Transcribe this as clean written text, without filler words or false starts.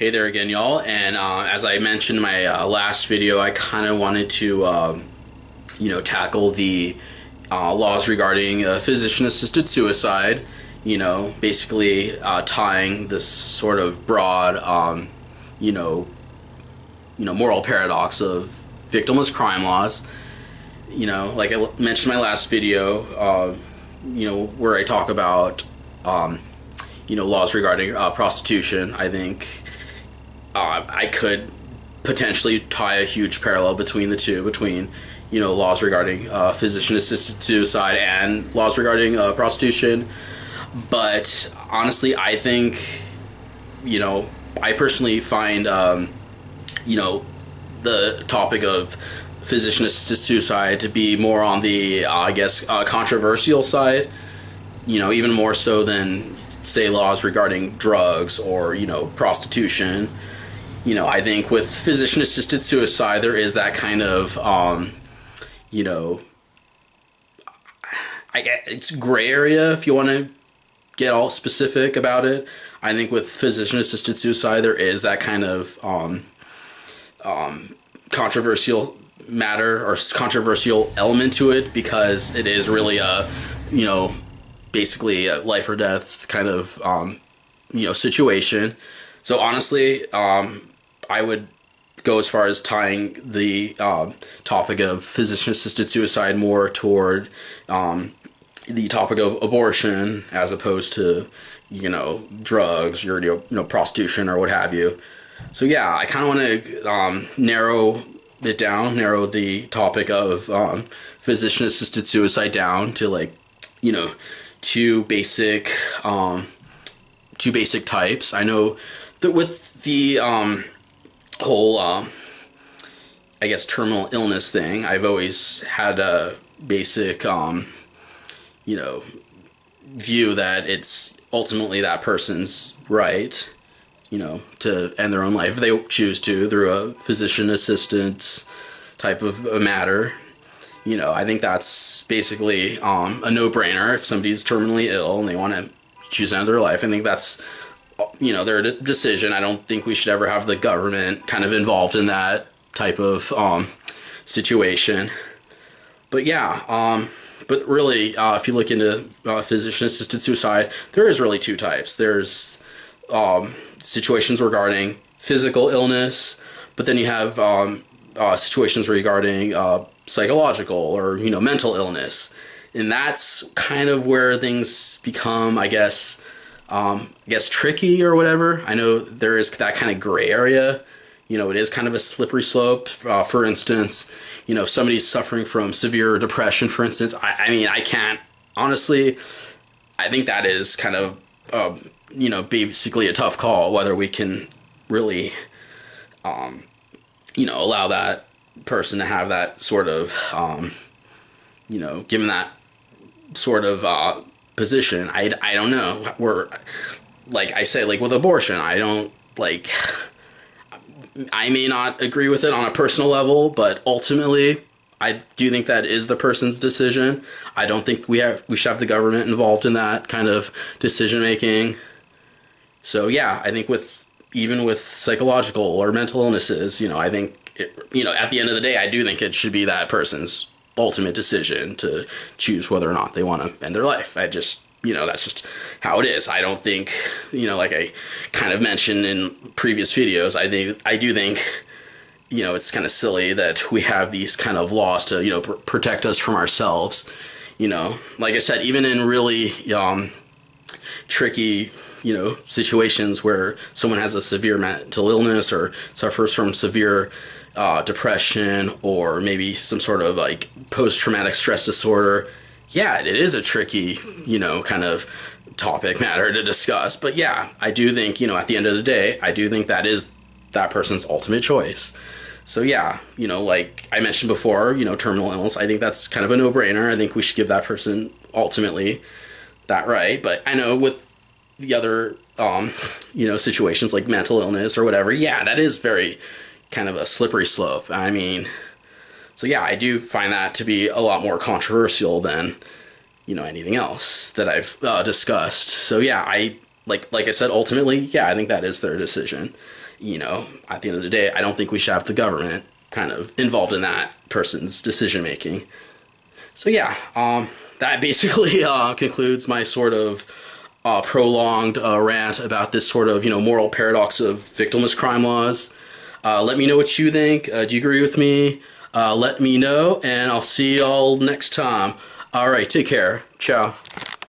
Hey there again, y'all. And as I mentioned in my last video, I kind of wanted to, tackle the laws regarding physician-assisted suicide. Basically tying this sort of broad, you know, moral paradox of victimless crime laws. Like I mentioned in my last video, where I talk about, laws regarding prostitution. I think I could potentially tie a huge parallel between the two, between laws regarding physician-assisted suicide and laws regarding prostitution. But honestly, I think I personally find the topic of physician-assisted suicide to be more on the controversial side. Even more so than say laws regarding drugs or prostitution. I think with physician-assisted suicide, there is that kind of, it's gray area if you want to get all specific about it. I think with physician-assisted suicide, there is that kind of controversial matter or controversial element to it because it is really a, basically a life or death kind of, situation. So honestly, I would go as far as tying the topic of physician-assisted suicide more toward the topic of abortion as opposed to, drugs or, prostitution or what have you. So yeah, I kind of want to narrow the topic of physician-assisted suicide down to two basic types. I know that with the whole terminal illness thing, I've always had a basic view that it's ultimately that person's right to end their own life if they choose to through a physician assistant type of a matter. I think that's basically a no-brainer. If somebody's terminally ill and they want to choose to end their life, I think that's their decision. I don't think we should ever have the government kind of involved in that type of situation. But yeah, but really, if you look into physician-assisted suicide, there is really two types. There's situations regarding physical illness, but then you have situations regarding psychological or mental illness, and that's kind of where things become, I guess tricky or whatever. I know there is that kind of gray area. It is kind of a slippery slope. For instance, if somebody's suffering from severe depression, for instance, I can't honestly. I think that is kind of basically a tough call whether we can really allow that person to have that sort of given that sort of position. I don't know. We're like I say, like with abortion, I may not agree with it on a personal level, but ultimately I do think that is the person's decision. I don't think we should have the government involved in that kind of decision making. So yeah, I think even with psychological or mental illnesses, I think at the end of the day, I do think it should be that person's ultimate decision to choose whether or not they want to end their life. That's just how it is. I don't think, like I kind of mentioned in previous videos, I do think, it's kind of silly that we have these kind of laws to, protect us from ourselves. Like I said, even in really tricky, situations where someone has a severe mental illness or suffers from severe depression or maybe some sort of like post-traumatic stress disorder. Yeah, it is a tricky, kind of topic matter to discuss. But yeah, I do think, at the end of the day, I do think that is that person's ultimate choice. So yeah, like I mentioned before, terminal illness, I think that's kind of a no-brainer. I think we should give that person ultimately that right. But I know with the other, situations like mental illness or whatever, yeah, that is very kind of a slippery slope. So yeah, I do find that to be a lot more controversial than, anything else that I've discussed. So yeah, like I said, ultimately, yeah, I think that is their decision. you know, at the end of the day, I don't think we should have the government kind of involved in that person's decision making. So yeah, that basically concludes my sort of prolonged rant about this sort of, you know, moral paradox of victimless crime laws. Let me know what you think. Do you agree with me? Let me know, and I'll see y'all next time. All right, take care. Ciao.